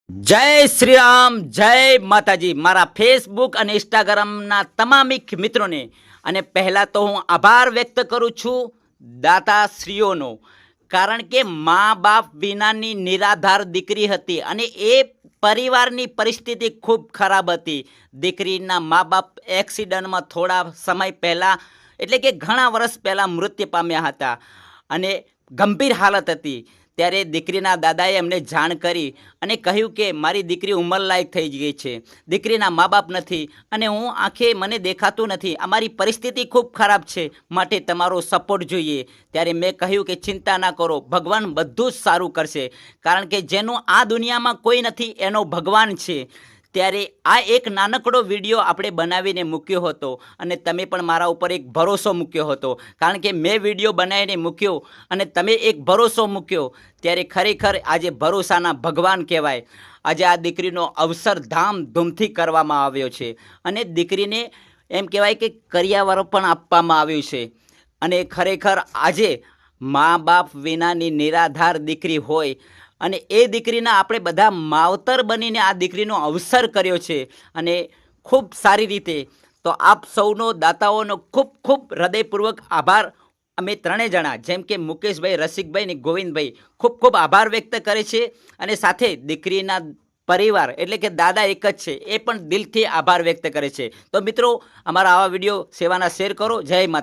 જય શ્રી રામ, જય માતાજી. મારા ફેસબુક અને ઇન્સ્ટાગ્રામના તમામ મિત્રોને અને પહેલાં તો હું આભાર વ્યક્ત કરું છું દાતાશ્રીઓનો, કારણ કે મા બાપ વિનાની નિરાધાર દીકરી હતી અને એ પરિવારની પરિસ્થિતિ ખૂબ ખરાબ હતી. દીકરીના મા બાપ એક્સિડન્ટમાં થોડા સમય પહેલાં, એટલે કે ઘણા વર્ષ પહેલાં મૃત્યુ પામ્યા હતા અને ગંભીર હાલત હતી. ત્યારે દીકરીના દાદાએ અમને જાણ કરી અને કહ્યું કે મારી દીકરી ઉંમરલાયક થઈ ગઈ છે, દીકરીના મા બાપ નથી અને હું આંખે મને દેખાતું નથી, અમારી પરિસ્થિતિ ખૂબ ખરાબ છે, માટે તમારો સપોર્ટ જોઈએ. ત્યારે મેં કહ્યું કે ચિંતા ના કરો, ભગવાન બધું જ સારું કરશે, કારણ કે જેનું આ દુનિયામાં કોઈ નથી એનો ભગવાન છે. ત્યારે આ એક નાનકડો વિડીયો આપણે બનાવીને મૂક્યો હતો અને તમે પણ મારા ઉપર એક ભરોસો મૂક્યો હતો, કારણ કે મેં વિડીયો બનાવીને મૂક્યો અને તમે એક ભરોસો મૂક્યો. ત્યારે ખરેખર આજે ભરોસાના ભગવાન કહેવાય. આજે આ દીકરીનો અવસર ધામધૂમથી કરવામાં આવ્યો છે અને દીકરીને એમ કહેવાય કે કરિયાવર પણ આપવામાં આવ્યું છે. અને ખરેખર આજે મા બાપ વિનાની નિરાધાર દીકરી હોય અને એ દીકરીના આપણે બધા માવતર બનીને આ દીકરીનો અવસર કર્યો છે અને ખૂબ સારી રીતે. તો આપ સૌનો, દાતાઓનો ખૂબ ખૂબ હૃદયપૂર્વક આભાર. અમે ત્રણેય જણા, જેમ કે મુકેશભાઈ, રસિકભાઈ ને ગોવિંદભાઈ, ખૂબ ખૂબ આભાર વ્યક્ત કરે છે અને સાથે દીકરીના પરિવાર એટલે કે દાદા એક જ છે એ પણ દિલથી આભાર વ્યક્ત કરે છે. તો મિત્રો, અમારા આવા વિડીયો સેવાના શેર કરો. જય માતા.